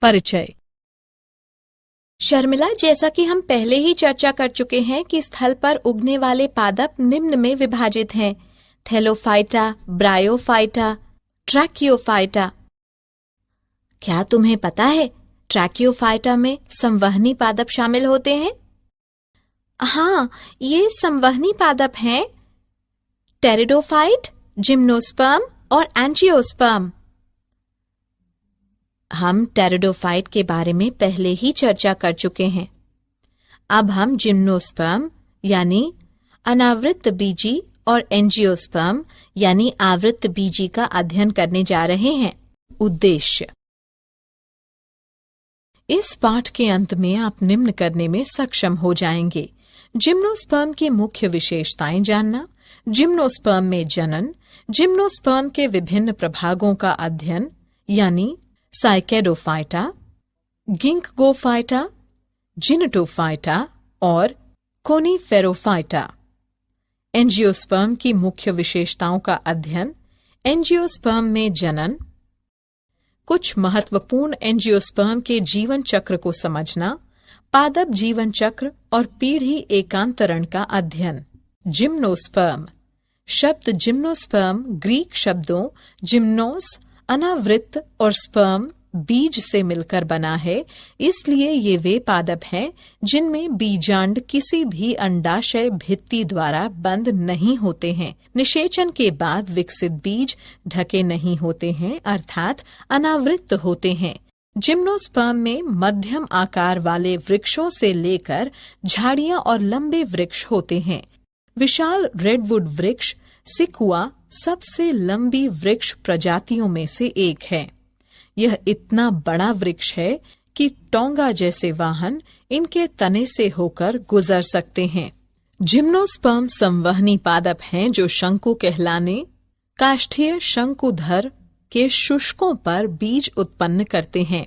परिचय। शर्मिला, जैसा कि हम पहले ही चर्चा कर चुके हैं कि स्थल पर उगने वाले पादप निम्न में विभाजित हैं: थैलोफाइटा, ब्रायोफाइटा, ट्रैकियोफाइटा। क्या तुम्हें पता है ट्रैकियोफाइटा में संवहनी पादप शामिल होते हैं? हाँ, ये संवहनी पादप हैं टेरिडोफाइट, जिम्नोस्पर्म और एंजियोस्पर्म। हम टेरिडोफाइट के बारे में पहले ही चर्चा कर चुके हैं। अब हम जिम्नोस्पर्म यानी अनावृत बीजी और एंजियोस्पर्म यानी आवृत बीजी का अध्ययन करने जा रहे हैं। उद्देश्य: इस पाठ के अंत में आप निम्न करने में सक्षम हो जाएंगे: जिम्नोस्पर्म की मुख्य विशेषताएं जानना, जिम्नोस्पर्म में जनन, जिम्नोस्पर्म के विभिन्न प्रभागों का अध्ययन यानी साइकेडोफाइटा, गिंकगोफाइटा, जिनेटोफाइटा और कोनीफेरोफाइटा। एंजियोस्पर्म की मुख्य विशेषताओं का अध्ययन, एंजियोस्पर्म में जनन, कुछ महत्वपूर्ण एंजियोस्पर्म के जीवन चक्र को समझना, पादप जीवन चक्र और पीढ़ी एकांतरण का अध्ययन। जिम्नोस्पर्म शब्द जिम्नोस्पर्म ग्रीक शब्दों जिम्नोस अनावृत और स्पर्म बीज से मिलकर बना है, इसलिए ये वे पादप हैं जिनमें बीजांड किसी भी अंडाशय भित्ति द्वारा बंद नहीं होते हैं। निषेचन के बाद विकसित बीज ढके नहीं होते हैं, अर्थात अनावृत होते हैं। जिम्नोस्पर्म में मध्यम आकार वाले वृक्षों से लेकर झाड़ियां और लंबे वृक्ष होते हैं। विशाल रेडवुड वृक्ष सिकुआ सबसे लंबी वृक्ष प्रजातियों में से एक है। यह इतना बड़ा वृक्ष है कि टोंगा जैसे वाहन इनके तने से होकर गुजर सकते हैं। जिम्नोस्पर्म संवहनी पादप हैं जो शंकु कहलाने काष्ठीय शंकुधर के शुष्कों पर बीज उत्पन्न करते हैं।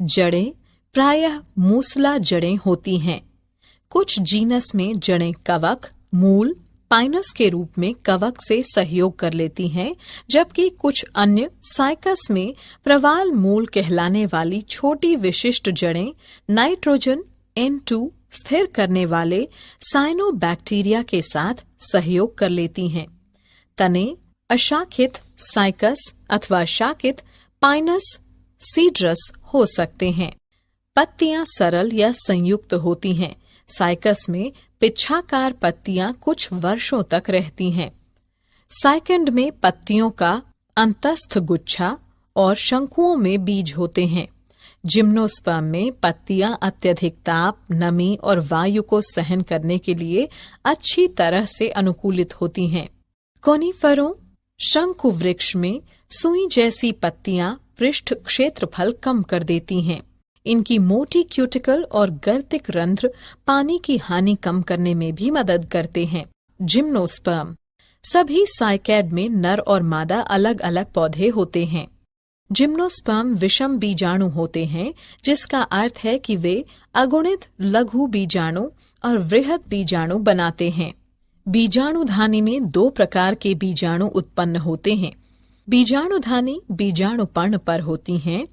जड़ें प्रायः मूसला जड़ें होती हैं। कुछ जीनस में जड़ें कवक, मूल, पाइनस के रूप में कवक से सहयोग कर लेती हैं, जबकि कुछ अन्य साइकस में प्रवाल मूल कहलाने वाली छोटी विशिष्ट जड़ें नाइट्रोजन N2 स्थिर करने वाले साइनोबैक्टीरिया के साथ सहयोग कर लेती हैं। तने अशाखित साइकस अथवा शाखित पाइनस सीड्रस हो सकते हैं। पत्तियां सरल या संयुक्त होती हैं। साइकस में पिच्छाकार पत्तियां कुछ वर्षों तक रहती हैं। साइकंड में पत्तियों का अंतस्थ गुच्छा और शंकुओं में बीज होते हैं। जिम्नोस्पर्म में पत्तियां अत्यधिक ताप, नमी और वायु को सहन करने के लिए अच्छी तरह से अनुकूलित होती हैं। कोनीफरों शंकु वृक्ष में सुई जैसी पत्तियां पृष्ठ क्षेत्रफल कम कर देती हैं। इनकी मोटी क्यूटिकल और गर्तिक रंध्र पानी की हानि कम करने में भी मदद करते हैं। जिम्नोस्पर्म सभी साइकैड में नर और मादा अलग अलग पौधे होते हैं। जिम्नोस्पर्म विषम बीजाणु होते हैं, जिसका अर्थ है कि वे अगुणित लघु बीजाणु और वृहद बीजाणु बनाते हैं। बीजाणुधानी में दो प्रकार के बीजाणु उत्पन्न होते हैं। बीजाणुधानी बीजाणुपर्ण पर होती हैं,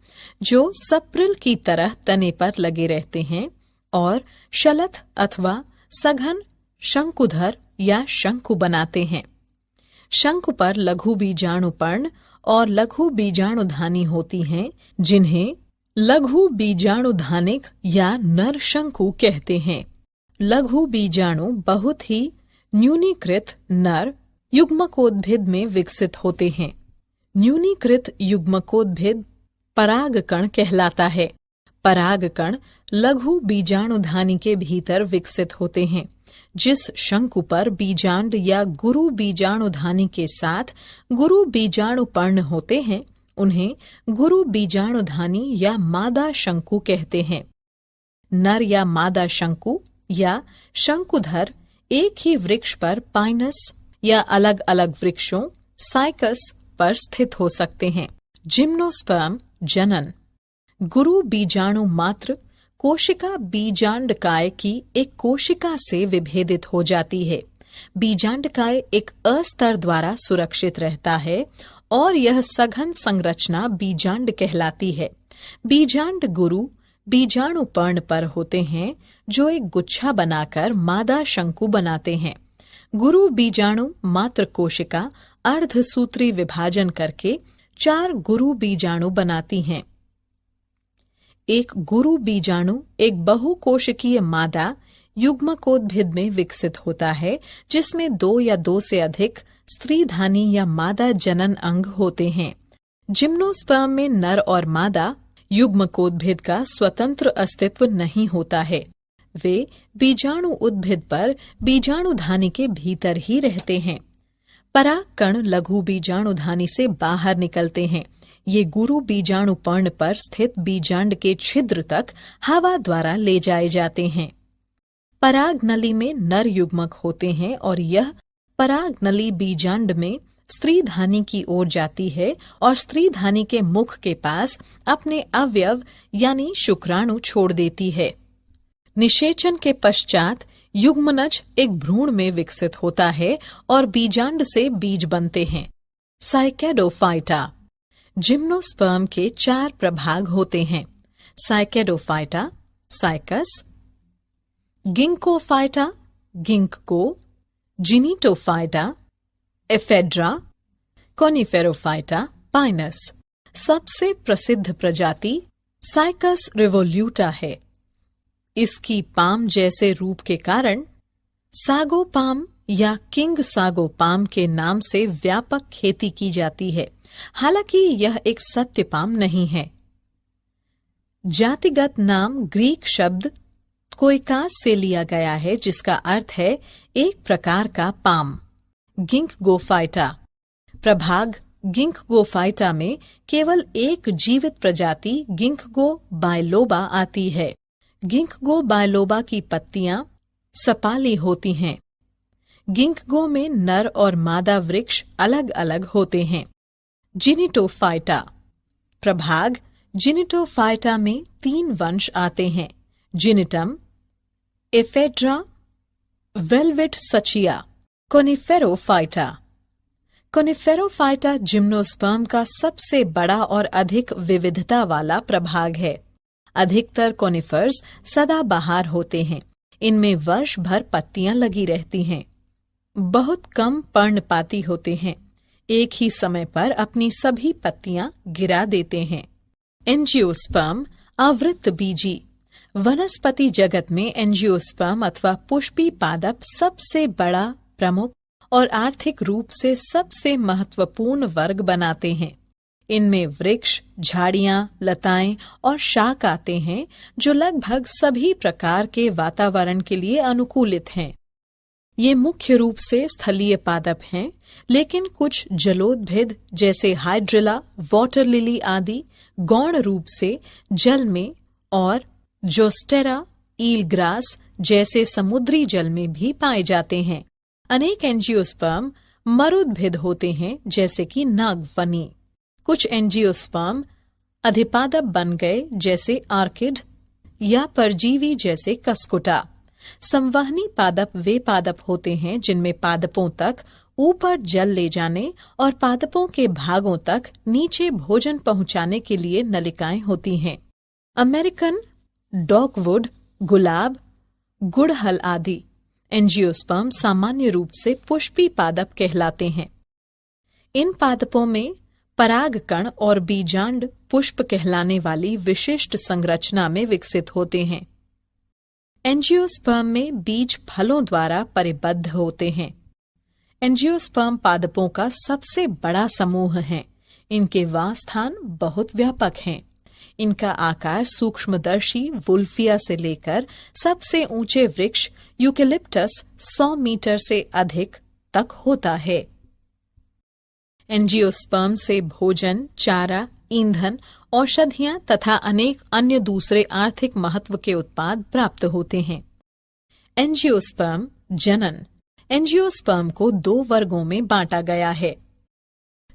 जो सप्रिल की तरह तने पर लगे रहते हैं, और शलथ अथवा सघन शंकुधर या शंकु बनाते हैं। शंकु पर लघु बीजाणुपर्ण और लघु बीजाणुधानी होती हैं, जिन्हें लघु बीजाणुधानिक या नर शंकु कहते हैं। लघु बीजाणु बहुत ही न्यूनीकृत नर युग्मकोद्भिद में विकसित होते हैं। न्यूनीकृत युग्मकोद्भिद परागकण कहलाता है। परागकण लघु बीजाणुधानी के भीतर विकसित होते हैं। जिस शंकु पर बीजांड या गुरु बीजाणुधानी के साथ गुरु बीजाणुपर्ण होते हैं, उन्हें गुरु बीजाणुधानी या मादा शंकु कहते हैं। नर या मादा शंकु या शंकुधर एक ही वृक्ष पर पाइनस या अलग अलग वृक्षों साइकस पर स्थित हो सकते हैं। जिम्नोस्पर्म जनन गुरु बीजाणु मात्र कोशिका बीजांडकाय की एक कोशिका से विभेदित हो जाती है। बीजांडकाय एक अस्तर द्वारा सुरक्षित रहता है और यह सघन संरचना बीजांड कहलाती है। बीजांड गुरु बीजाणु पर्ण पर होते हैं जो एक गुच्छा बनाकर मादा शंकु बनाते हैं। गुरु बीजाणु मात्र कोशिका अर्धसूत्री विभाजन करके 4 गुरु बीजाणु बनाती हैं। एक गुरु बीजाणु एक बहुकोशिकीय मादा युग्मकोद्भिद में विकसित होता है, जिसमें 2 या 2 से अधिक स्त्रीधानी या मादा जनन अंग होते हैं। जिम्नोस्पर्म में नर और मादा युग्मकोद्भिद का स्वतंत्र अस्तित्व नहीं होता है। वे बीजाणु उद्भिद पर बीजाणुधानी के भीतर ही रहते हैं। परागकण लघु बीजाणुधानी से बाहर निकलते हैं। ये गुरु बीजाणु पर्ण पर स्थित बीजांड के छिद्र तक हवा द्वारा ले जाए जाते हैं। पराग नली में नर युग्मक होते हैं और यह पराग नली बीजांड में स्त्रीधानी की ओर जाती है और स्त्रीधानी के मुख के पास अपने अवयव यानी शुक्राणु छोड़ देती है। निषेचन के पश्चात युग्मनज एक भ्रूण में विकसित होता है और बीजांड से बीज बनते हैं। साइकेडोफाइटा। जिम्नोस्पर्म के 4 प्रभाग होते हैं। Cycadophyta, cycas, गिंकोफाइटा, ginkgo, जिनीटोफाइटा, ephedra, कोनिफेरोफाइटा, Pinus. सबसे प्रसिद्ध प्रजाति साइकस रिवोल्यूटा है। इसकी पाम जैसे रूप के कारण सागो पाम या किंग सागो पाम के नाम से व्यापक खेती की जाती है। हालांकि यह एक सत्य पाम नहीं है। जातिगत नाम ग्रीक शब्द कोइकास से लिया गया है, जिसका अर्थ है एक प्रकार का पाम। गिंकगोफाइटा। प्रभाग गिंकगोफाइटा में केवल एक जीवित प्रजाति गिंकगो बायलोबा आती है। गिंकगो बायलोबा की पत्तियां सपाली होती हैं। गिंकगो में नर और मादा वृक्ष अलग अलग होते हैं। जिनिटोफाइटा। प्रभाग जिनिटोफाइटा में 3 वंश आते हैं। जिनिटम, एफेड्रा, वेलवेट सचिया। कोनिफेरोफाइटा। कोनिफेरोफाइटा जिम्नोस्पर्म का सबसे बड़ा और अधिक विविधता वाला प्रभाग है। अधिकतर कोनिफर्स सदाबहार होते हैं। इनमें वर्ष भर पत्तियां लगी रहती हैं। बहुत कम पर्णपाती होते हैं। एक ही समय पर अपनी सभी पत्तियां गिरा देते हैं। एंजियोस्पर्म आवृत्त बीजी। वनस्पति जगत में एंजियोस्पर्म अथवा पुष्पी पादप सबसे बड़ा, प्रमुख और आर्थिक रूप से सबसे महत्वपूर्ण वर्ग बनाते हैं। इनमें वृक्ष, झाड़ियां, लताएं और शाक आते हैं, जो लगभग सभी प्रकार के वातावरण के लिए अनुकूलित हैं। ये मुख्य रूप से स्थलीय पादप हैं, लेकिन कुछ जलोद्भिद जैसे हाइड्रिला, वाटर लिली आदि गौण रूप से जल में और जोस्टेरा, ईलग्रास जैसे समुद्री जल में भी पाए जाते हैं। अनेक एंजियोस्पर्म मरुद्भिद होते हैं, जैसे कि नागफनी। कुछ एंजियोस्पर्म अधिपादप बन गए, जैसे आर्किड, या परजीवी जैसे कसकुटा। संवहनी पादप वे पादप होते हैं जिनमें पादपों तक ऊपर जल ले जाने और पादपों के भागों तक नीचे भोजन पहुंचाने के लिए नलिकाएं होती हैं। अमेरिकन डॉगवुड, गुलाब, गुड़हल आदि एंजियोस्पर्म सामान्य रूप से पुष्पी पादप कहलाते हैं। इन पादपों में परागकण और बीजांड पुष्प कहलाने वाली विशिष्ट संरचना में विकसित होते हैं। एंजियोस्पर्म में बीज फलों द्वारा परिबद्ध होते हैं। एंजियोस्पर्म पादपों का सबसे बड़ा समूह है। इनके वासस्थान बहुत व्यापक हैं। इनका आकार सूक्ष्मदर्शी वुल्फिया से लेकर सबसे ऊंचे वृक्ष यूकेलिप्टस 100 मीटर से अधिक तक होता है। एंजियोस्पर्म से भोजन, चारा, ईंधन, औषधियां तथा अनेक अन्य दूसरे आर्थिक महत्व के उत्पाद प्राप्त होते हैं। एंजियोस्पर्म जनन। एंजियोस्पर्म को 2 वर्गों में बांटा गया है।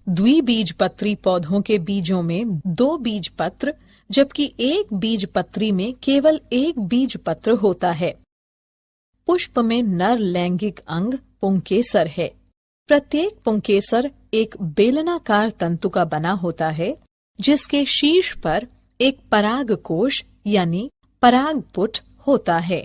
द्विबीजपत्री पौधों के बीजों में 2 बीजपत्र, जबकि एक बीजपत्री में केवल एक बीजपत्र होता है। पुष्प में नर लैंगिक अंग पुंकेसर है। प्रत्येक पुंकेसर एक बेलनाकार तंतु का बना होता है, जिसके शीर्ष पर एक परागकोश यानी परागपुट होता है।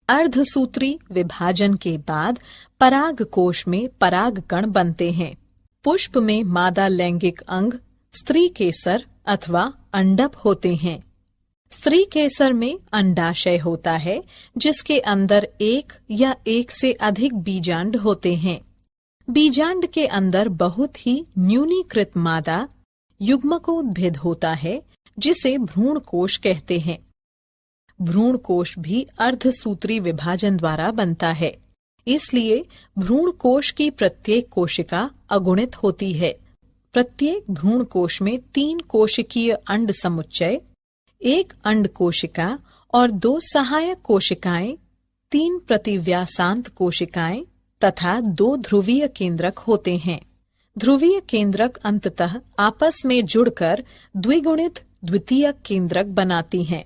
अर्धसूत्री विभाजन के बाद परागकोश में परागकण बनते हैं। पुष्प में मादा लैंगिक अंग स्त्री केसर अथवा अंडप होते हैं। स्त्री केसर में अंडाशय होता है, जिसके अंदर एक या एक से अधिक बीजांड होते हैं। बीजांड के अंदर बहुत ही न्यूनीकृत मादा युग्मकोद्भिद होता है, जिसे भ्रूण कोश कहते हैं। भ्रूण कोश भी अर्धसूत्री विभाजन द्वारा बनता है, इसलिए भ्रूण कोश की प्रत्येक कोशिका अगुणित होती है। प्रत्येक भ्रूण कोश में 3 कोशिकीय अंड समुच्चय, 1 अंड कोशिका और 2 सहायक कोशिकाएं, 3 प्रतिव्यासांत कोशिकाएं तथा 2 ध्रुवीय केंद्रक होते हैं। ध्रुवीय केंद्रक अंततः आपस में जुड़कर द्विगुणित द्वितीयक केंद्रक बनाती हैं।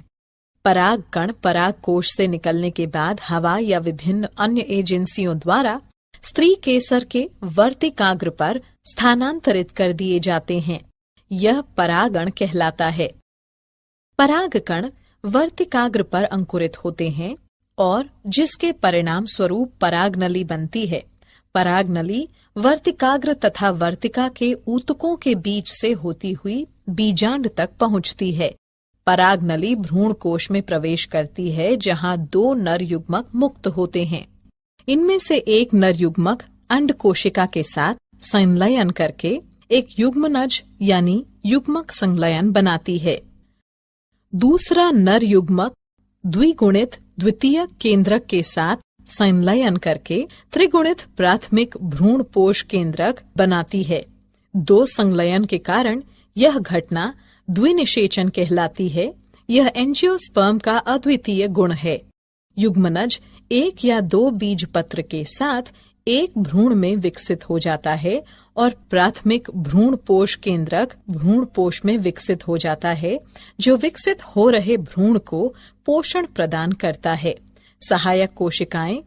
परागकण परागकोश से निकलने के बाद हवा या विभिन्न अन्य एजेंसियों द्वारा स्त्री केसर के वर्तिकाग्र पर स्थानांतरित कर दिए जाते हैं। यह परागण कहलाता है। परागकण वर्तिकाग्र पर अंकुरित होते हैं और जिसके परिणाम स्वरूप परागनली बनती है। परागनली वर्तिकाग्र तथा वर्तिका के ऊतकों के बीच से होती हुई बीजांड तक पहुंचती है। परागनली भ्रूण कोश में प्रवेश करती है, जहां 2 नर युग्मक मुक्त होते हैं। इनमें से एक नर युग्मक अंड कोशिका के साथ संलयन करके एक युग्मनज यानी युग्मक संलयन बनाती है। दूसरा नर युग्मक द्विगुणित द्वितीयक केंद्रक के साथ संलयन करके त्रिगुणित प्राथमिक भ्रूण पोष केंद्रक बनाती है। 2 संलयन के कारण यह घटना द्विनिषेचन कहलाती है। यह एंजियोस्पर्म का अद्वितीय गुण है। युग्मनज 1 या 2 बीज पत्र के साथ एक भ्रूण में विकसित हो जाता है और प्राथमिक भ्रूण पोष केंद्रक भ्रूण पोष में विकसित हो जाता है, जो विकसित हो रहे भ्रूण को पोषण प्रदान करता है। सहायक कोशिकाएं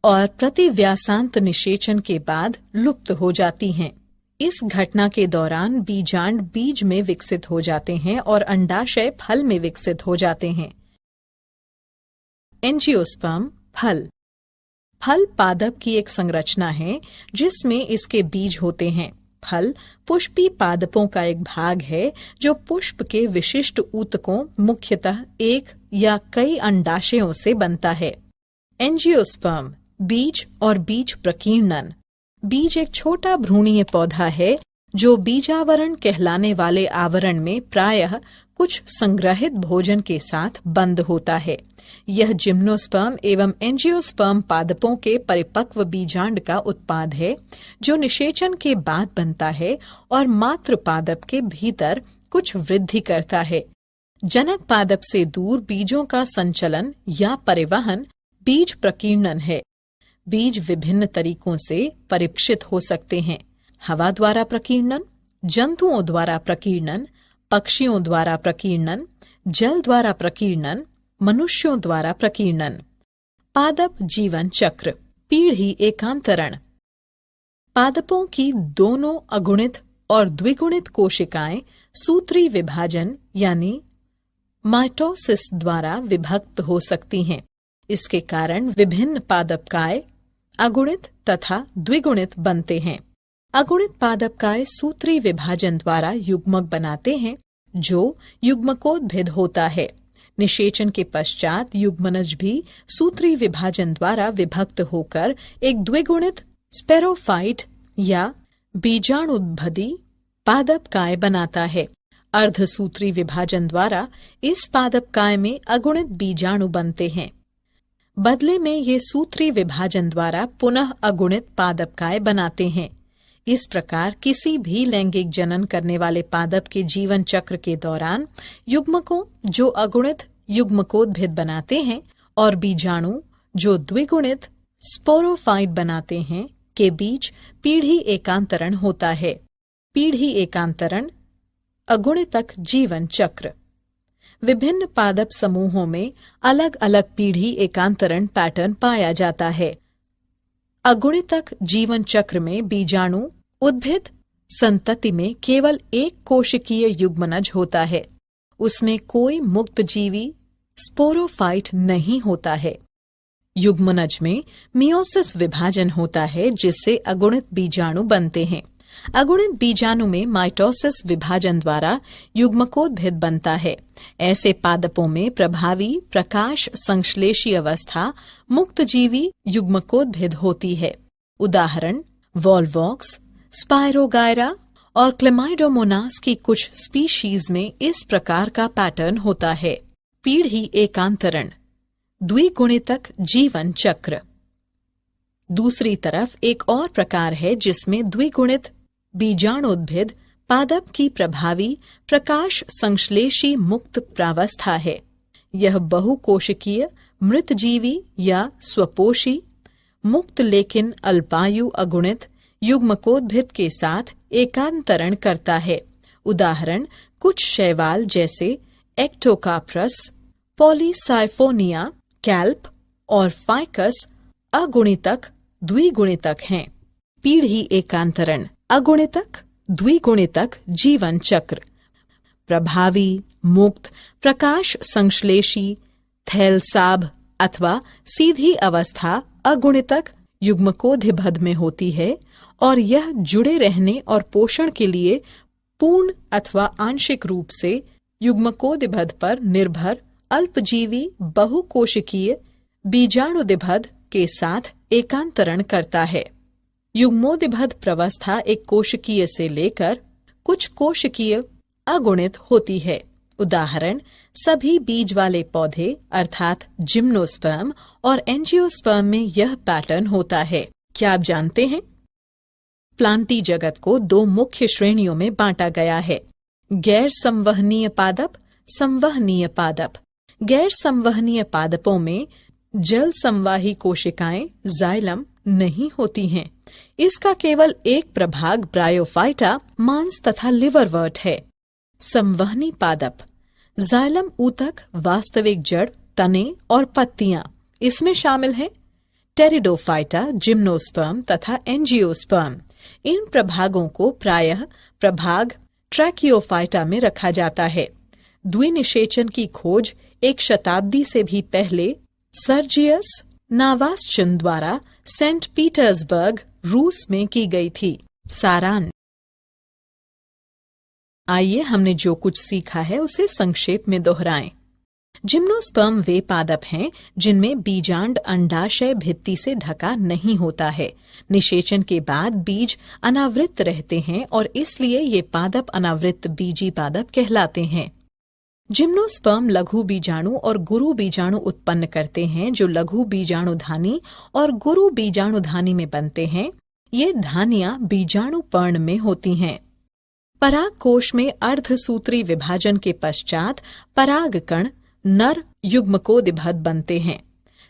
और प्रतिव्यासांत निषेचन के बाद लुप्त हो जाती हैं। इस घटना के दौरान बीजांड बीज में विकसित हो जाते हैं और अंडाशय फल में विकसित हो जाते हैं। एंजियोस्पर्म फल। फल पादप की एक संरचना है जिसमें इसके बीज होते हैं। फल पुष्पी पादपों का एक भाग है जो पुष्प के विशिष्ट ऊतकों, मुख्यतः एक या कई अंडाशयों से बनता है। एंजियोस्पर्म बीज और बीज प्रकीर्णन। बीज एक छोटा भ्रूणीय पौधा है जो बीजावरण कहलाने वाले आवरण में प्रायः कुछ संग्रहित भोजन के साथ बंद होता है। यह जिम्नोस्पर्म एवं एंजियोस्पर्म पादपों के परिपक्व बीजांड का उत्पाद है, जो निषेचन के बाद बनता है और मात्र पादप के भीतर कुछ वृद्धि करता है। जनक पादप से दूर बीजों का संचलन या परिवहन बीज प्रकीर्णन है। बीज विभिन्न तरीकों से परीक्षित हो सकते हैं। हवा द्वारा प्रकीर्णन, जंतुओं द्वारा प्रकीर्णन, पक्षियों द्वारा प्रकीर्णन, जल द्वारा प्रकीर्णन, मनुष्यों द्वारा प्रकीर्णन। पादप जीवन चक्र। पीढ़ी एकांतरण। पादपों की दोनों अगुणित और द्विगुणित कोशिकाएं सूत्री विभाजन यानी माइटोसिस द्वारा विभक्त हो सकती हैं। इसके कारण विभिन्न पादपकाय अगुणित तथा द्विगुणित बनते हैं। अगुणित पादपकाय सूत्री विभाजन द्वारा युग्मक बनाते हैं, जो युग्मकोद्भिद होता है। निषेचन के पश्चात युग्मनज भी सूत्री विभाजन द्वारा विभक्त होकर एक द्विगुणित स्पेरोफाइट या बीजाणुद्भदी पादपकाय बनाता है। अर्धसूत्री विभाजन द्वारा इस पादपकाय में अगुणित बीजाणु बनते हैं। बदले में ये सूत्री विभाजन द्वारा पुनः अगुणित पादपकाय बनाते हैं। इस प्रकार किसी भी लैंगिक जनन करने वाले पादप के जीवन चक्र के दौरान युग्मकों जो अगुणित युग्मकोद्भिद बनाते हैं और बीजाणु जो द्विगुणित स्पोरोफाइट बनाते हैं के बीच पीढ़ी एकांतरण होता है। पीढ़ी एकांतरण अगुणितक जीवन चक्र। विभिन्न पादप समूहों में अलग अलग पीढ़ी एकांतरण पैटर्न पाया जाता है। अगुणितक जीवन चक्र में बीजाणु उद्भिद संतति में केवल एक कोशिकीय युग्मनज होता है। उसमें कोई मुक्त जीवी स्पोरोफाइट नहीं होता है। युग्मनज में मियोसिस विभाजन होता है, जिससे अगुणित बीजाणु बनते हैं। अगुणित बीजाणु में माइटोसिस विभाजन द्वारा युग्मकोद्भिद बनता है। ऐसे पादपों में प्रभावी प्रकाश संश्लेषी अवस्था मुक्तजीवी युग्मकोद्भिद होती है। उदाहरण वॉलवॉक्स, स्पायरोगायरा और क्लेमाइडोमोनास की कुछ स्पीशीज में इस प्रकार का पैटर्न होता है। पीढ़ी एकांतरण, द्विगुणितक जीवन चक्र। दूसरी तरफ एक और प्रकार है जिसमें द्विगुणित बीजाणुद्भिद पादप की प्रभावी प्रकाश संश्लेषी मुक्त प्रावस्था है। यह बहुकोशिकीय मृतजीवी या स्वपोषी मुक्त लेकिन अल्पायु अगुणित युग्मकोद्भिद के साथ एकांतरण करता है। उदाहरण कुछ शैवाल जैसे एक्टोकाप्रस, पॉलीसाइफोनिया, कैल्प और फाइकस अगुणितक द्विगुणितक हैं। पीढ़ी एकांतरण, अगुणितक द्विगुणितक जीवन चक्र। प्रभावी मुक्त प्रकाश संश्लेषी थैलसाभ अथवा सीधी अवस्था अगुणितक युग्मकोद्भिद में होती है और यह जुड़े रहने और पोषण के लिए पूर्ण अथवा आंशिक रूप से युग्मकोद्भिद पर निर्भर अल्पजीवी बहुकोशिकीय बीजाणुद्भिद के साथ एकांतरण करता है। युग्मोद्भिद प्रवस्था एक कोशिकीय से लेकर कुछ कोशिकीय अगुणित होती है। उदाहरण सभी बीज वाले पौधे अर्थात जिम्नोस्पर्म और एंजियोस्पर्म में यह पैटर्न होता है। क्या आप जानते हैं? प्लांटी जगत को दो मुख्य श्रेणियों में बांटा गया है, गैर संवहनीय पादप, संवहनीय पादप। गैर संवहनीय पादपों में जल संवाही कोशिकाएं जाइलम नहीं होती हैं। इसका केवल एक प्रभाग ब्रायोफाइटा मांस तथा लिवरवर्ट है। संवहनी पादप जाइलम ऊतक, वास्तविक जड़, तने और पत्तियां इसमें शामिल हैं। टेरिडोफाइटा, जिम्नोस्पर्म तथा एंजियोस्पर्म। इन प्रभागों को प्रायः प्रभाग ट्रैकियोफाइटा में रखा जाता है। द्विनिषेचन की खोज 1 शताब्दी से भी पहले सर्जियस नावास्चिन द्वारा सेंट पीटर्सबर्ग, रूस में की गई थी। सारांश। आइए हमने जो कुछ सीखा है उसे संक्षेप में दोहराएं। जिम्नोस्पर्म वे पादप हैं जिनमें बीजांड अंडाशय भित्ति से ढका नहीं होता है। निषेचन के बाद बीज अनावृत रहते हैं और इसलिए ये पादप अनावृत बीजी पादप कहलाते हैं। जिम्नोस्पर्म लघु बीजाणु और गुरु बीजाणु उत्पन्न करते हैं जो लघु बीजाणुधानी और गुरु बीजाणुधानी में बनते हैं। ये धानियां बीजाणु पर्ण में होती हैं। पराग कोश में अर्धसूत्री विभाजन के पश्चात परागकण नर युग्मकोद्भिद बनते हैं।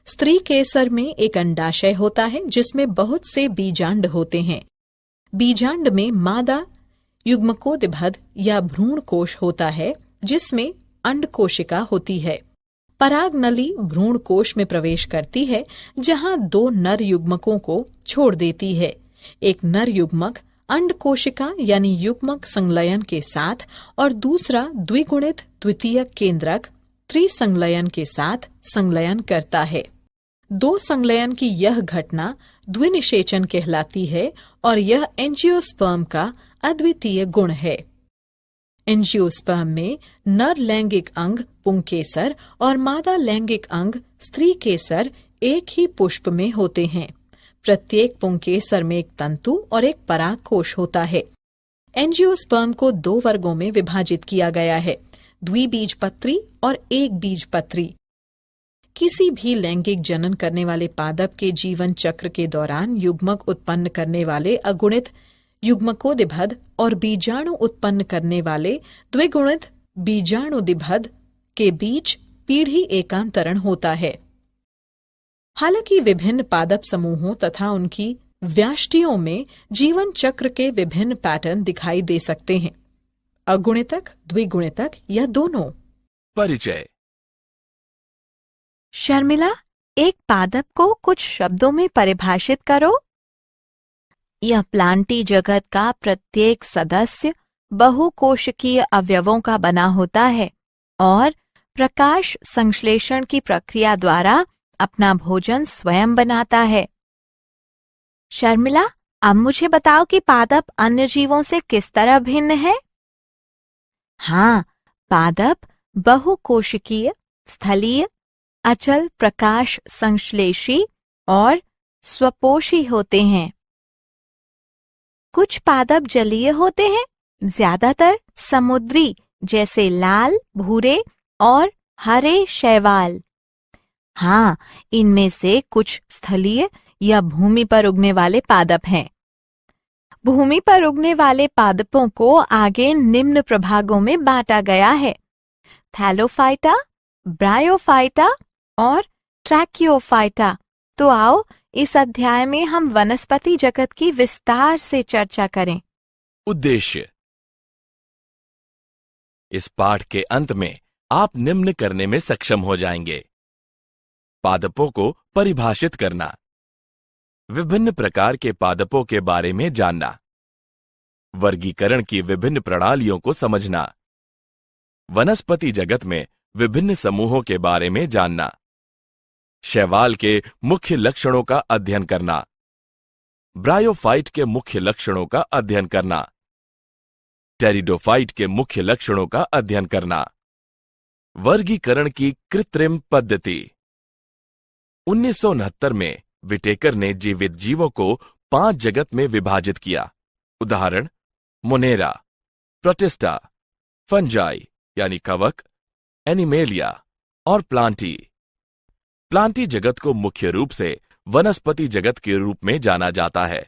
स्त्री केसर में एक अंडाशय होता है जिसमें बहुत से बीजांड होते हैं। बीजांड में मादा युग्मकोद्भिद या भ्रूण कोश होता है जिसमें अंड कोशिका होती है। पराग नली भ्रूण कोश में प्रवेश करती है जहां 2 नर युग्मकों को छोड़ देती है। एक नर युग्मक अंड कोशिका यानी युग्मक संलयन के साथ और दूसरा द्विगुणित द्वितीयक केंद्रक त्रिसंलयन के साथ संलयन करता है। 2 संलयन की यह घटना द्विनिषेचन कहलाती है और यह एंजियोस्पर्म का अद्वितीय गुण है। एंजियोस्पर्म में नर लैंगिक अंग पुंकेसर और मादा लैंगिक अंग स्त्री केसर एक ही पुष्प में होते हैं। प्रत्येक पुंकेसर में एक तंतु और एक परागकोश होता है। एंजियोस्पर्म को 2 वर्गों में विभाजित किया गया है, द्विबीजपत्री और एक बीजपत्री। किसी भी लैंगिक जनन करने वाले पादप के जीवन चक्र के दौरान युग्मक उत्पन्न करने वाले अगुणित युग्मकोद्भिद और बीजाणु उत्पन्न करने वाले द्विगुणित बीजाणुद्भिद के बीच पीढ़ी एकांतरण होता है। हालांकि विभिन्न पादप समूहों तथा उनकी व्याष्टियों में जीवन चक्र के विभिन्न पैटर्न दिखाई दे सकते हैं, अगुणितक, द्विगुणितक या दोनों। परिचय। शर्मिला, एक पादप को कुछ शब्दों में परिभाषित करो। यह प्लांटी जगत का प्रत्येक सदस्य बहुकोशिकीय अवयवों का बना होता है और प्रकाश संश्लेषण की प्रक्रिया द्वारा अपना भोजन स्वयं बनाता है। शर्मिला, अब मुझे बताओ कि पादप अन्य जीवों से किस तरह भिन्न है? हाँ, पादप बहुकोशिकीय, स्थलीय, अचल प्रकाश संश्लेषी और स्वपोषी होते हैं। कुछ पादप जलीय होते हैं, ज्यादातर समुद्री, जैसे लाल, भूरे और हरे शैवाल। हाँ, इनमें से कुछ स्थलीय या भूमि पर उगने वाले पादप हैं। भूमि पर उगने वाले पादपों को आगे निम्न प्रभागों में बांटा गया है: थैलोफाइटा, ब्रायोफाइटा और ट्रैकियोफाइटा। तो आओ इस अध्याय में हम वनस्पति जगत की विस्तार से चर्चा करें। उद्देश्य: इस पाठ के अंत में आप निम्न करने में सक्षम हो जाएंगे: पादपों को परिभाषित करना, विभिन्न प्रकार के पादपों के बारे में जानना, वर्गीकरण की विभिन्न प्रणालियों को समझना, वनस्पति जगत में विभिन्न समूहों के बारे में जानना, शैवाल के मुख्य लक्षणों का अध्ययन करना, ब्रायोफाइट के मुख्य लक्षणों का अध्ययन करना, टेरिडोफाइट के मुख्य लक्षणों का अध्ययन करना, वर्गीकरण की कृत्रिम पद्धति। 1969 में विटेकर ने जीवित जीवों को 5 जगत में विभाजित किया। उदाहरण: मोनेरा, प्रोटिस्टा, फंजाई यानी कवक, एनिमेलिया और प्लांटी। प्लांटी जगत को मुख्य रूप से वनस्पति जगत के रूप में जाना जाता है।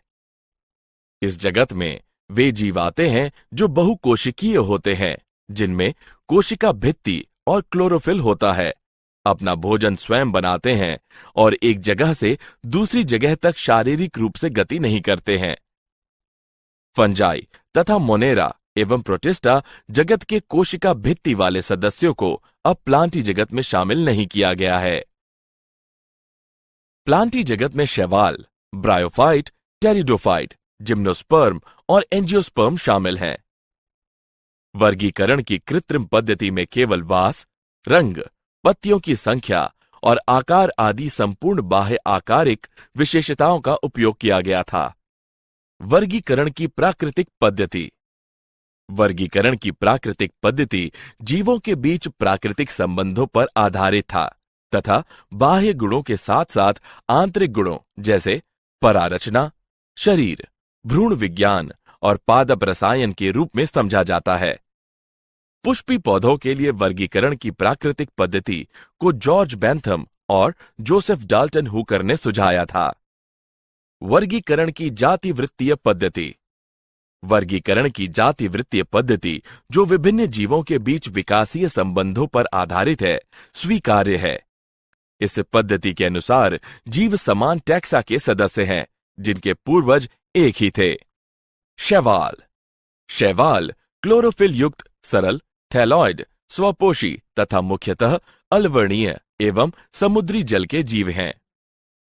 इस जगत में वे जीव आते हैं जो बहुकोशिकीय होते हैं, जिनमें कोशिका भित्ति और क्लोरोफिल होता है, अपना भोजन स्वयं बनाते हैं और एक जगह से दूसरी जगह तक शारीरिक रूप से गति नहीं करते हैं। फंजाई तथा मोनेरा एवं प्रोटिस्टा जगत के कोशिका भित्ति वाले सदस्यों को अब प्लांटी जगत में शामिल नहीं किया गया है। प्लांटी जगत में शैवाल, ब्रायोफाइट, टेरिडोफाइट, जिम्नोस्पर्म और एंजियोस्पर्म शामिल हैं। वर्गीकरण की कृत्रिम पद्धति में केवल वास, रंग, पत्तियों की संख्या और आकार आदि संपूर्ण बाह्य आकारिक विशेषताओं का उपयोग किया गया था। वर्गीकरण की प्राकृतिक पद्धति। वर्गीकरण की प्राकृतिक पद्धति जीवों के बीच प्राकृतिक संबंधों पर आधारित था तथा बाह्य गुणों के साथ साथ आंतरिक गुणों जैसे परारचना, शरीर, भ्रूण विज्ञान और पादप रसायन के रूप में समझा जाता है। पुष्पी पौधों के लिए वर्गीकरण की प्राकृतिक पद्धति को जॉर्ज बेंथम और जोसेफ डाल्टन हुकर ने सुझाया था। वर्गीकरण की जातिवृत्तीय पद्धति। वर्गीकरण की जातिवृत्तीय पद्धति, जो विभिन्न जीवों के बीच विकासीय संबंधों पर आधारित है, स्वीकार्य है। इस पद्धति के अनुसार जीव समान टैक्सा के सदस्य हैं, जिनके पूर्वज एक ही थे। शैवाल। शैवाल क्लोरोफिल युक्त सरल, थैलॉइड, स्वपोषी तथा मुख्यतः अलवर्णीय एवं समुद्री जल के जीव हैं।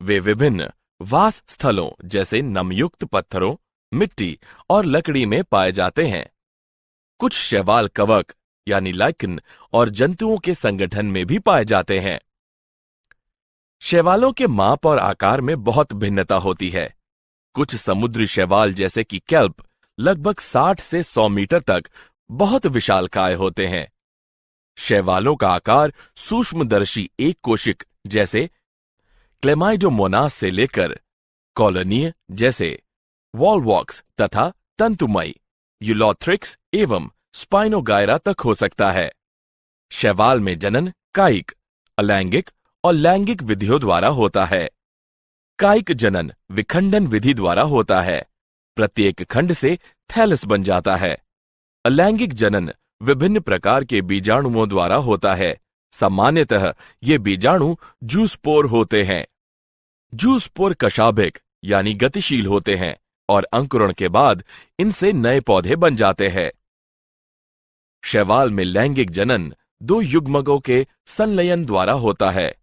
वे विभिन्न वास स्थलों जैसे नमयुक्त पत्थरों, मिट्टी और लकड़ी में पाए जाते हैं। कुछ शैवाल कवक यानी लाइकन और जंतुओं के संगठन में भी पाए जाते हैं। शैवालों के माप और आकार में बहुत भिन्नता होती है। कुछ समुद्री शैवाल जैसे कि केल्प लगभग 60 से 100 मीटर तक बहुत विशालकाय होते हैं। शैवालों का आकार सूक्ष्मदर्शी एक कोशिक जैसे क्लेमाइडोमोनास से लेकर कॉलोनीय जैसे वॉलवॉक्स तथा तंतुमयी यूलोथ्रिक्स एवं स्पाइनोगायरा तक हो सकता है। शैवाल में जनन कायिक, अलैंगिक और लैंगिक विधियों द्वारा होता है। कायिक जनन विखंडन विधि द्वारा होता है। प्रत्येक खंड से थैलस बन जाता है। अलैंगिक जनन विभिन्न प्रकार के बीजाणुओं द्वारा होता है। सामान्यतः ये बीजाणु जूस्पोर होते हैं। जूस्पोर कशाभिक यानी गतिशील होते हैं और अंकुरण के बाद इनसे नए पौधे बन जाते हैं। शैवाल में लैंगिक जनन 2 युग्मकों के संलयन द्वारा होता है।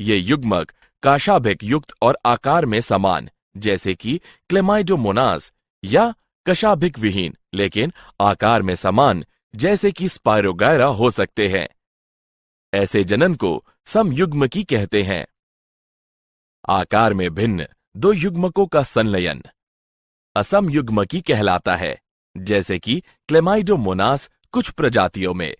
ये युग्मक काशाभिक युक्त और आकार में समान, जैसे कि क्लेमाइडोमोनास, या कशाभिक विहीन लेकिन आकार में समान, जैसे कि स्पायरोगायरा हो सकते हैं। ऐसे जनन को समयुग्मकी कहते हैं। आकार में भिन्न दो युग्मकों का संलयन असमयुग्मकी कहलाता है, जैसे कि क्लेमाइडोमोनास कुछ प्रजातियों में।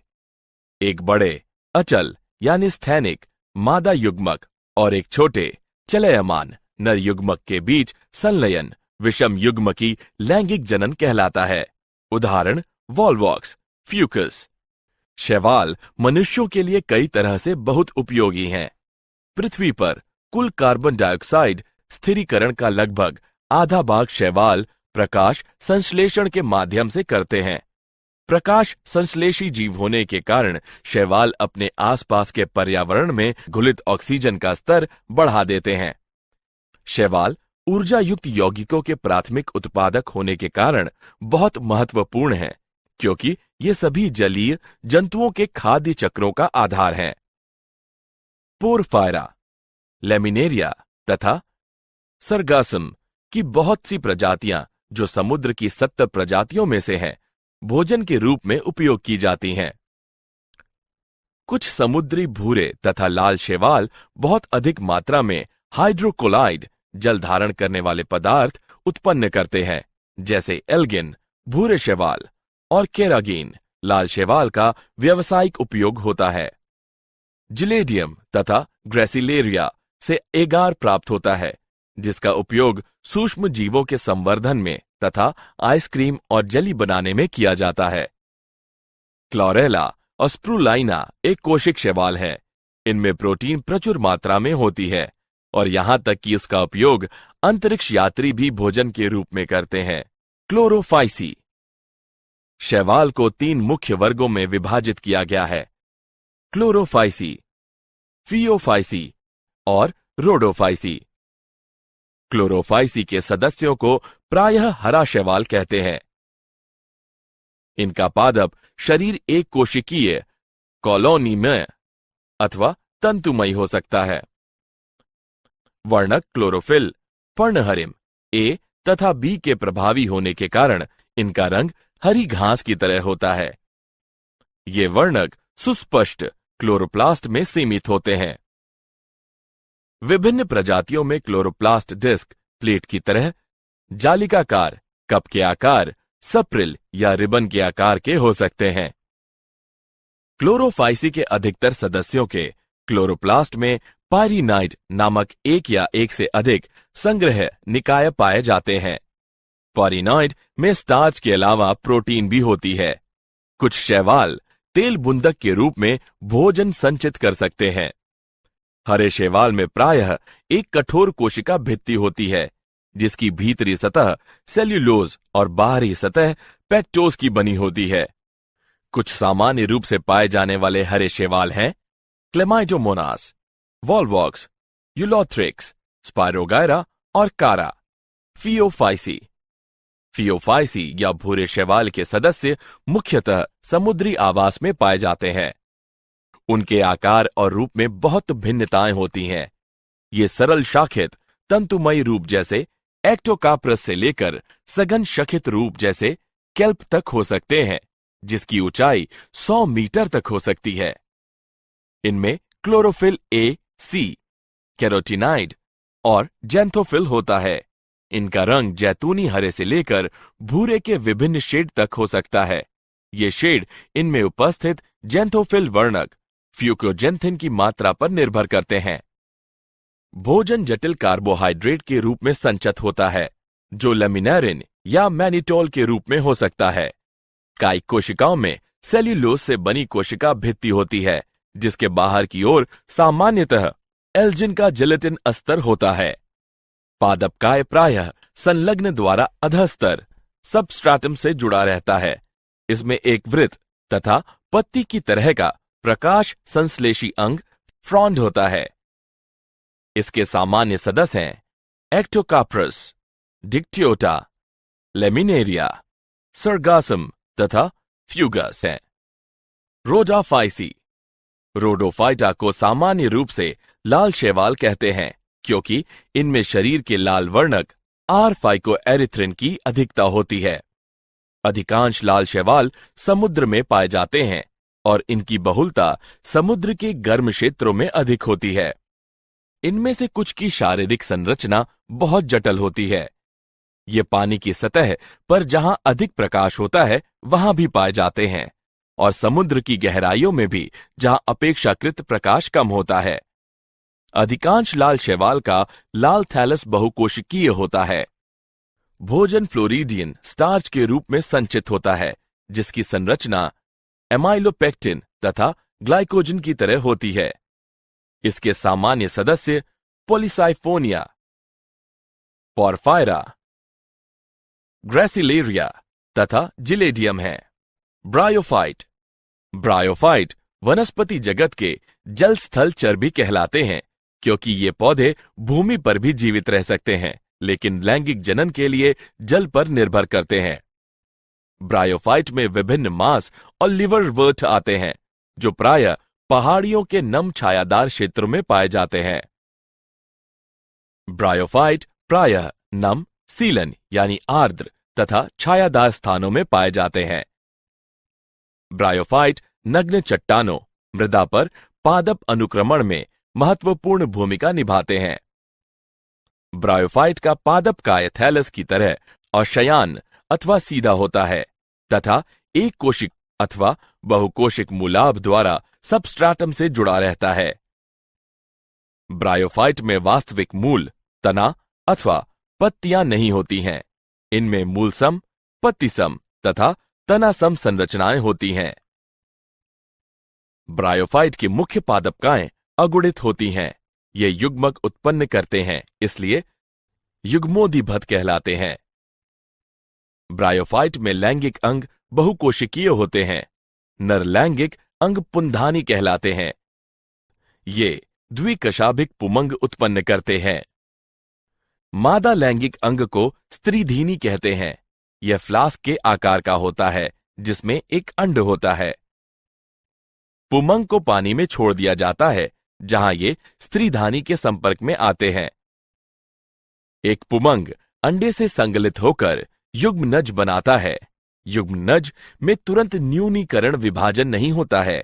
एक बड़े अचल यानी स्थैनिक मादा युग्मक और एक छोटे चलयमान नर युग्मक के बीच संलयन विषम युग्मकी लैंगिक जनन कहलाता है। उदाहरण वॉलवॉक्स, फ्यूकस। शैवाल मनुष्यों के लिए कई तरह से बहुत उपयोगी हैं। पृथ्वी पर कुल कार्बन डाइऑक्साइड स्थिरीकरण का लगभग आधा भाग शैवाल प्रकाश संश्लेषण के माध्यम से करते हैं। प्रकाश संश्लेषी जीव होने के कारण शैवाल अपने आसपास के पर्यावरण में घुलित ऑक्सीजन का स्तर बढ़ा देते हैं। शैवाल ऊर्जा युक्त यौगिकों के प्राथमिक उत्पादक होने के कारण बहुत महत्वपूर्ण हैं, क्योंकि ये सभी जलीय जंतुओं के खाद्य चक्रों का आधार हैं। पोरफायरा, लेमिनेरिया तथा सरगासम की बहुत सी प्रजातियां, जो समुद्र की 70 प्रजातियों में से हैं, भोजन के रूप में उपयोग की जाती हैं। कुछ समुद्री भूरे तथा लाल शैवाल बहुत अधिक मात्रा में हाइड्रोकोलाइड जल धारण करने वाले पदार्थ उत्पन्न करते हैं, जैसे एल्गिन भूरे शैवाल और केरागिन लाल शैवाल का व्यावसायिक उपयोग होता है। जिलेडियम तथा ग्रेसिलेरिया से एगार प्राप्त होता है, जिसका उपयोग सूक्ष्म जीवों के संवर्धन में तथा आइसक्रीम और जेली बनाने में किया जाता है। क्लोरेला और स्प्रूलाइना एक कोशिक शैवाल है। इनमें प्रोटीन प्रचुर मात्रा में होती है और यहां तक कि इसका उपयोग अंतरिक्ष यात्री भी भोजन के रूप में करते हैं। क्लोरोफाइसी। शैवाल को 3 मुख्य वर्गों में विभाजित किया गया है: क्लोरोफाइसी, फियोफाइसी और रोडोफाइसी। क्लोरोफाइसी के सदस्यों को प्रायः हरा शैवाल कहते हैं। इनका पादप शरीर एक कोशिकीय कॉलोनी में अथवा तंतुमयी हो सकता है। वर्णक क्लोरोफिल पर्णहरिम ए तथा बी के प्रभावी होने के कारण इनका रंग हरी घास की तरह होता है। ये वर्णक सुस्पष्ट क्लोरोप्लास्ट में सीमित होते हैं। विभिन्न प्रजातियों में क्लोरोप्लास्ट डिस्क प्लेट की तरह जालिकाकार, कप के आकार, सप्रिल या रिबन के आकार के हो सकते हैं। क्लोरोफाइसी के अधिकतर सदस्यों के क्लोरोप्लास्ट में पायरीनाइड नामक एक या एक से अधिक संग्रह निकाय पाए जाते हैं। पायरीनाइड में स्टार्च के अलावा प्रोटीन भी होती है। कुछ शैवाल तेल बुंदक के रूप में भोजन संचित कर सकते हैं। हरे शैवाल में प्रायः एक कठोर कोशिका भित्ति होती है, जिसकी भीतरी सतह सेल्यूलोज और बाहरी सतह पेक्टोज की बनी होती है। कुछ सामान्य रूप से पाए जाने वाले हरे शैवाल हैं क्लेमाइडोमोनास, वॉलवॉक्स, यूलोथ्रिक्स, स्पायरोगायरा और कारा। फियोफाइसी। फियोफाइसी या भूरे शैवाल के सदस्य मुख्यतः समुद्री आवास में पाए जाते हैं। उनके आकार और रूप में बहुत भिन्नताएं होती हैं। ये सरल शाखित तंतुमयी रूप जैसे एक्टोकाप्रस से लेकर सघन शखित रूप जैसे केल्प तक हो सकते हैं, जिसकी ऊंचाई 100 मीटर तक हो सकती है। इनमें क्लोरोफिल ए, सी, कैरोटीनाइड और जैंथोफिल होता है। इनका रंग जैतूनी हरे से लेकर भूरे के विभिन्न शेड तक हो सकता है। ये शेड इनमें उपस्थित जैंथोफिल वर्णक फ्यूकोजेंथिन की मात्रा पर निर्भर करते हैं। भोजन जटिल कार्बोहाइड्रेट के रूप में संचित होता है, जो लेमिनेरिन या मैनिटोल के रूप में हो सकता है। कायिक कोशिकाओं में सेल्यूलोज से बनी कोशिका भित्ति होती है, जिसके बाहर की ओर सामान्यतः एल्जिन का जिलेटिन अस्तर होता है। पादपकाय प्रायः संलग्न द्वारा अधस्तर सबस्ट्राटम से जुड़ा रहता है। इसमें एक वृत्त तथा पत्ती की तरह का प्रकाश संश्लेषी अंग फ्रॉन्ड होता है। इसके सामान्य सदस्य हैं एक्टोकाप्रस, डिक्टियोटा, लेमिनेरिया, सरगासम तथा फ्यूगस हैं। रोडोफाइसी। रोडोफाइटा को सामान्य रूप से लाल शैवाल कहते हैं, क्योंकि इनमें शरीर के लाल वर्णक R-फाइकोएरिथ्रिन की अधिकता होती है। अधिकांश लाल शैवाल समुद्र में पाए जाते हैं और इनकी बहुलता समुद्र के गर्म क्षेत्रों में अधिक होती है। इनमें से कुछ की शारीरिक संरचना बहुत जटिल होती है। ये पानी की सतह पर जहां अधिक प्रकाश होता है वहां भी पाए जाते हैं और समुद्र की गहराइयों में भी जहां अपेक्षाकृत प्रकाश कम होता है। अधिकांश लाल शैवाल का लाल थैलस बहुकोशिकीय होता है। भोजन फ्लोरिडियन स्टार्च के रूप में संचित होता है, जिसकी संरचना एमाइलोपेक्टिन तथा ग्लाइकोजन की तरह होती है। इसके सामान्य सदस्य पॉलीसाइफोनिया, पोरफायरा, ग्रेसिलेरिया तथा जिलेडियम है। ब्रायोफाइट। ब्रायोफाइट वनस्पति जगत के जल स्थल चर्बी कहलाते हैं, क्योंकि ये पौधे भूमि पर भी जीवित रह सकते हैं, लेकिन लैंगिक जनन के लिए जल पर निर्भर करते हैं। ब्रायोफाइट में विभिन्न मांस और लिवरवर्ट आते हैं, जो प्रायः पहाड़ियों के नम छायादार क्षेत्रों में पाए जाते हैं। ब्रायोफाइट प्रायः नम, सीलन यानी आर्द्र तथा छायादार स्थानों में पाए जाते हैं। ब्रायोफाइट नग्न चट्टानों, मृदा पर पादप अनुक्रमण में महत्वपूर्ण भूमिका निभाते हैं। ब्रायोफाइट का पादपकाय थैलस की तरह और शयान अथवा सीधा होता है तथा एक कोशिक अथवा बहुकोशिक मूलाभ द्वारा सबस्ट्राटम से जुड़ा रहता है। ब्रायोफाइट में वास्तविक मूल, तना अथवा पत्तियां नहीं होती हैं। इनमें मूलसम, पत्तिसम तथा तनासम संरचनाएं होती हैं। ब्रायोफाइट की मुख्य पादपकाएं अगुणित होती हैं। ये युग्मक उत्पन्न करते हैं, इसलिए युग्मोदिभद कहलाते हैं। ब्रायोफाइट में लैंगिक अंग बहुकोशिकीय होते हैं। नर लैंगिक अंग पुंधानी कहलाते हैं। ये द्विकशाभिक पुमंग उत्पन्न करते हैं। मादा लैंगिक अंग को स्त्रीधीनी कहते हैं। यह फ्लास्क के आकार का होता है, जिसमें एक अंड होता है। पुमंग को पानी में छोड़ दिया जाता है, जहां ये स्त्रीधानी के संपर्क में आते हैं। एक पुमंग अंडे से संगलित होकर युग्मनज बनाता है। युग्मनज में तुरंत न्यूनीकरण विभाजन नहीं होता है।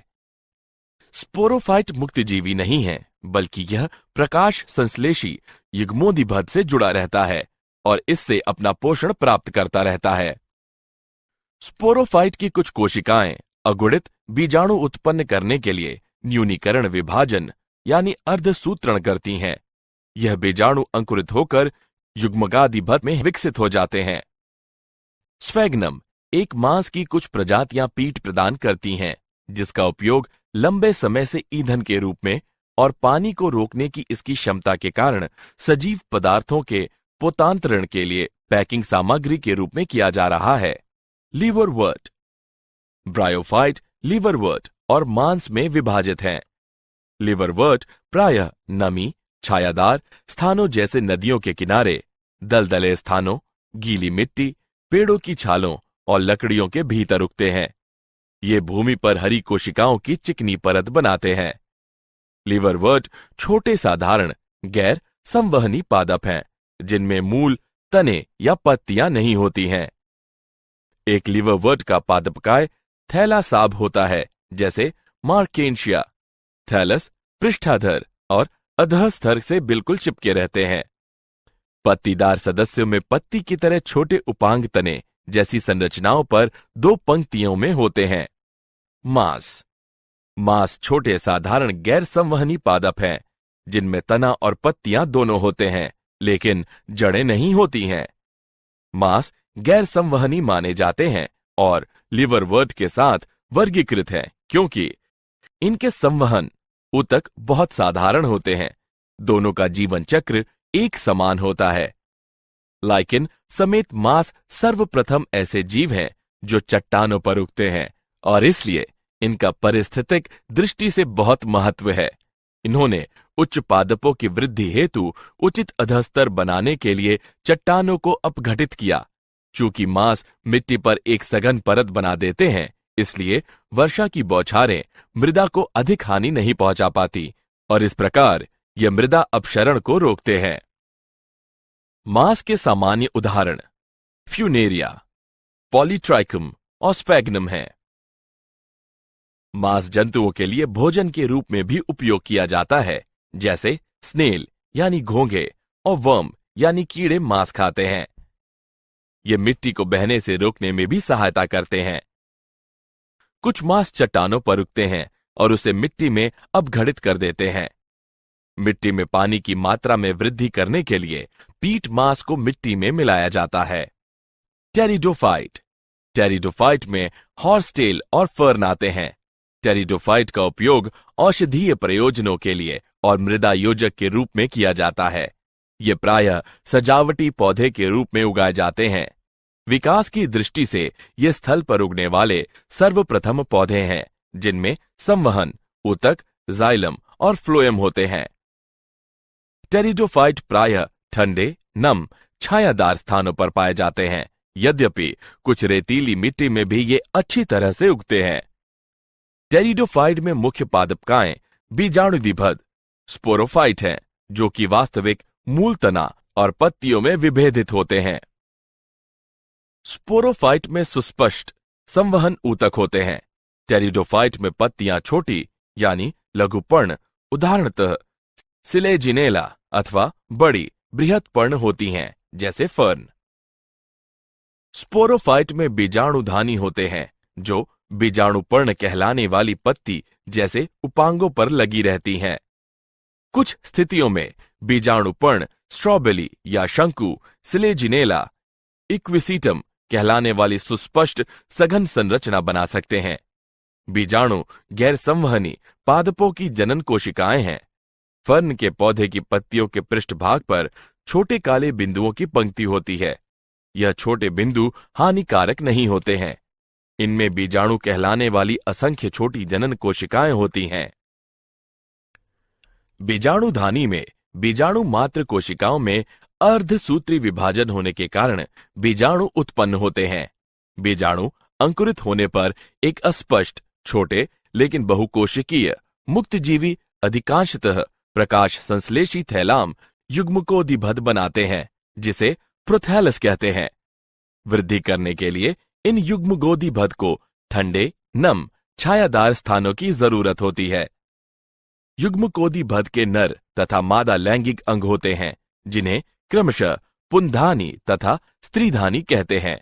स्पोरोफाइट मुक्तजीवी नहीं है, बल्कि यह प्रकाश संश्लेषी युग्मोदिभद से जुड़ा रहता है और इससे अपना पोषण प्राप्त करता रहता है। स्पोरोफाइट की कुछ कोशिकाएं अगुणित बीजाणु उत्पन्न करने के लिए न्यूनीकरण विभाजन यानी अर्धसूत्रण करती हैं। यह बीजाणु अंकुरित होकर युग्मकादिभद में विकसित हो जाते हैं। स्फेग्नम एक मांस की कुछ प्रजातियां पीठ प्रदान करती हैं, जिसका उपयोग लंबे समय से ईंधन के रूप में और पानी को रोकने की इसकी क्षमता के कारण सजीव पदार्थों के पोतांतरण के लिए पैकिंग सामग्री के रूप में किया जा रहा है। लिवरवर्ट। ब्रायोफाइट लिवरवर्ट और मांस में विभाजित हैं। लिवरवर्ट प्रायः नमी, छायादार स्थानों जैसे नदियों के किनारे, दलदले स्थानों, गीली मिट्टी, पेड़ों की छालों और लकड़ियों के भीतर उगते हैं। ये भूमि पर हरी कोशिकाओं की चिकनी परत बनाते हैं। लिवरवर्ट छोटे साधारण गैर संवहनी पादप हैं, जिनमें मूल, तने या पत्तियां नहीं होती हैं। एक लिवरवर्ट का पादपकाय थैलासाब होता है, जैसे मार्केंशिया। थैलस पृष्ठाधर और अधःस्तर से बिल्कुल चिपके रहते हैं। पत्तीदार सदस्यों में पत्ती की तरह छोटे उपांग तने जैसी संरचनाओं पर दो पंक्तियों में होते हैं। मांस। मांस छोटे साधारण गैर संवहनी पादप हैं, जिनमें तना और पत्तियां दोनों होते हैं, लेकिन जड़ें नहीं होती हैं। मांस गैर संवहनी माने जाते हैं और लिवरवर्ट के साथ वर्गीकृत हैं, क्योंकि इनके संवहन ऊतक बहुत साधारण होते हैं। दोनों का जीवन चक्र एक समान होता है। लाइकिन समेत मांस सर्वप्रथम ऐसे जीव हैं जो चट्टानों पर उगते हैं और इसलिए इनका पारिस्थितिक दृष्टि से बहुत महत्व है। इन्होंने उच्च पादपों की वृद्धि हेतु उचित अधस्तर बनाने के लिए चट्टानों को अपघटित किया। चूंकि मांस मिट्टी पर एक सघन परत बना देते हैं, इसलिए वर्षा की बौछारें मृदा को अधिक हानि नहीं पहुंचा पाती और इस प्रकार ये मृदा अपक्षरण को रोकते हैं। मांस के सामान्य उदाहरण फ्यूनेरिया, पॉलीट्राइकम और स्पैग्नम हैं। मांस जंतुओं के लिए भोजन के रूप में भी उपयोग किया जाता है, जैसे स्नेल यानी घोंघे और वर्म यानी कीड़े मांस खाते हैं। ये मिट्टी को बहने से रोकने में भी सहायता करते हैं। कुछ मांस चट्टानों पर उगते हैं और उसे मिट्टी में अपघटित कर देते हैं। मिट्टी में पानी की मात्रा में वृद्धि करने के लिए पीट मांस को मिट्टी में मिलाया जाता है। टेरिडोफाइट, टेरिडोफाइट में हॉर्सटेल और फर्न आते हैं। टेरिडोफाइट का उपयोग औषधीय प्रयोजनों के लिए और मृदा योजक के रूप में किया जाता है। ये प्रायः सजावटी पौधे के रूप में उगाए जाते हैं। विकास की दृष्टि से ये स्थल पर उगने वाले सर्वप्रथम पौधे हैं, जिनमें संवहन, ऊतक, जाइलम और फ्लोएम होते हैं। टेरिडोफाइट प्रायः ठंडे, नम, छायादार स्थानों पर पाए जाते हैं, यद्यपि कुछ रेतीली मिट्टी में भी ये अच्छी तरह से उगते हैं। टेरिडोफाइट में मुख्य पादपकाएं बीजाणुदिभद स्पोरोफाइट हैं, जो कि वास्तविक मूल तना और पत्तियों में विभेदित होते हैं। स्पोरोफाइट में सुस्पष्ट संवहन ऊतक होते हैं। टेरिडोफाइट में पत्तियां छोटी यानी लघुपर्ण, उदाहरणतः सिलेजिनेला अथवा बड़ी बृहत पर्ण होती हैं, जैसे फर्न। स्पोरोफाइट में बीजाणुधानी होते हैं, जो बीजाणुपर्ण कहलाने वाली पत्ती जैसे उपांगों पर लगी रहती हैं। कुछ स्थितियों में बीजाणुपर्ण स्ट्रॉबेली या शंकु सिलेजिनेला इक्विसीटम कहलाने वाली सुस्पष्ट सघन संरचना बना सकते हैं। बीजाणु गैर संवहनी पादपों की जनन कोशिकाएं हैं। फर्न के पौधे की पत्तियों के पृष्ठभाग पर छोटे काले बिंदुओं की पंक्ति होती है। यह छोटे बिंदु हानिकारक नहीं होते हैं। इनमें बीजाणु कहलाने वाली असंख्य छोटी जनन कोशिकाएं होती हैं। बीजाणुधानी में बीजाणु मात्र कोशिकाओं में अर्धसूत्री विभाजन होने के कारण बीजाणु उत्पन्न होते हैं। बीजाणु अंकुरित होने पर एक अस्पष्ट, छोटे लेकिन बहुकोशिकीय, मुक्तजीवी, अधिकांशतः प्रकाश संश्लेषी थैलाम युग्मकोदिभद बनाते हैं, जिसे प्रोथैलस कहते हैं। वृद्धि करने के लिए इन युग्मकोदिभद को ठंडे, नम, छायादार स्थानों की जरूरत होती है। युग्मकोदिभद के नर तथा मादा लैंगिक अंग होते हैं, जिन्हें क्रमशः पुंधानी तथा स्त्रीधानी कहते हैं।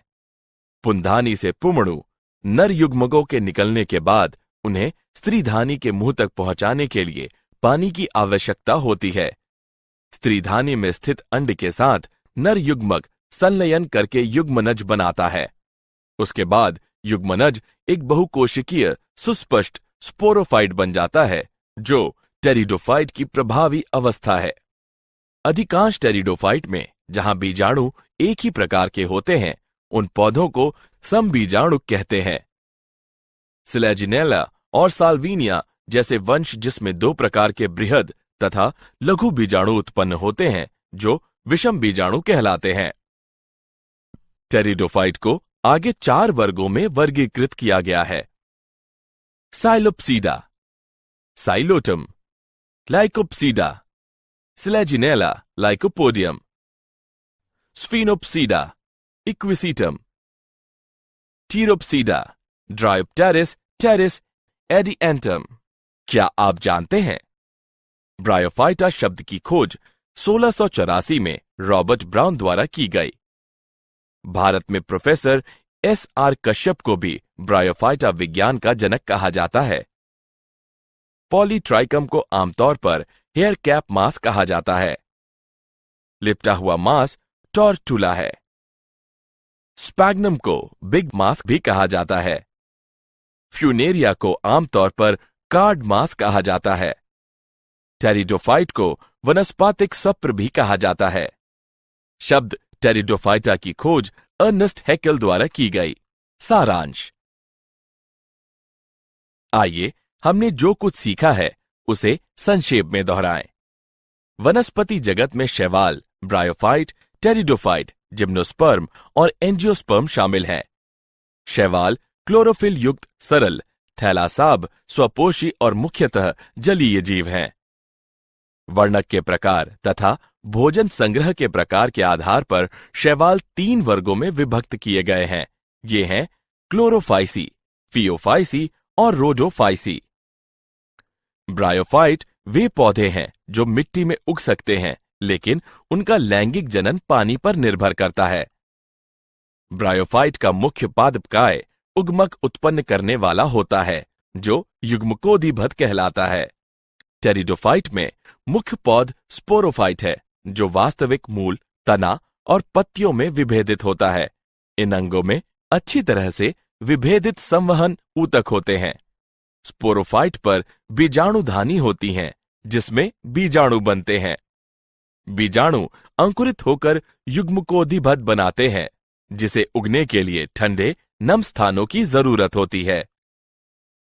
पुंधानी से पुमणु नर युग्मकों के निकलने के बाद उन्हें स्त्रीधानी के मुंह तक पहुंचाने के लिए पानी की आवश्यकता होती है। स्त्रीधानी में स्थित अंड के साथ नर युग्मक संलयन करके युग्मनज बनाता है। उसके बाद युग्मनज एक बहुकोशिकीय सुस्पष्ट स्पोरोफाइट बन जाता है, जो टेरिडोफाइट की प्रभावी अवस्था है। अधिकांश टेरिडोफाइट में जहां बीजाणु एक ही प्रकार के होते हैं, उन पौधों को समबीजाणु कहते हैं। सिलेजिनेला और साल्विनिया जैसे वंश जिसमें दो प्रकार के बृहद तथा लघु बीजाणु उत्पन्न होते हैं, जो विषम बीजाणु कहलाते हैं। टेरिडोफाइट को आगे 4 वर्गों में वर्गीकृत किया गया है। Psilopsida, Psilotum, Lycopsida, Selaginella, Lycopodium, Sphenopsida, Equisetum, Pteropsida, Dryopteris, Pteris, Adiantum. क्या आप जानते हैं, ब्रायोफाइटा शब्द की खोज 1684 में रॉबर्ट ब्राउन द्वारा की गई। भारत में प्रोफेसर S.R. कश्यप को भी ब्रायोफाइटा विज्ञान का जनक कहा जाता है। पॉलीट्राइकम को आमतौर पर हेयर कैप मांस कहा जाता है। लिपटा हुआ मांस टॉर्टुला है। स्पैग्नम को बिग मांस भी कहा जाता है। फ्यूनेरिया को आमतौर पर कार्ड मांस कहा जाता है। टेरिडोफाइट को वनस्पतिक सप्र भी कहा जाता है। शब्द टेरिडोफाइटा की खोज अर्नेस्ट हैकेल द्वारा की गई। सारांश। आइए हमने जो कुछ सीखा है उसे संक्षेप में दोहराएं। वनस्पति जगत में शैवाल, ब्रायोफाइट, टेरिडोफाइट, जिम्नोस्पर्म और एंजियोस्पर्म शामिल हैं। शैवाल क्लोरोफिल युक्त सरल, थैलासाब, स्वपोषी और मुख्यतः जलीय जीव हैं। वर्णक के प्रकार तथा भोजन संग्रह के प्रकार के आधार पर शैवाल 3 वर्गों में विभक्त किए गए हैं। ये हैं क्लोरोफाइसी, फियोफाइसी और रोडोफाइसी। ब्रायोफाइट वे पौधे हैं जो मिट्टी में उग सकते हैं, लेकिन उनका लैंगिक जनन पानी पर निर्भर करता है। ब्रायोफाइट का मुख्य पादपकाय उगमक उत्पन्न करने वाला होता है, जो युग्मकोदीभद कहलाता है। टेरिडोफाइट में मुख्य पौध स्पोरोफाइट है, जो वास्तविक मूल, तना और पत्तियों में विभेदित होता है। इन अंगों में अच्छी तरह से विभेदित संवहन ऊतक होते हैं। स्पोरोफाइट पर बीजाणुधानी होती हैं, जिसमें बीजाणु बनते हैं। बीजाणु अंकुरित होकर युग्मकोदीभद बनाते हैं, जिसे उगने के लिए ठंडे, नम स्थानों की जरूरत होती है।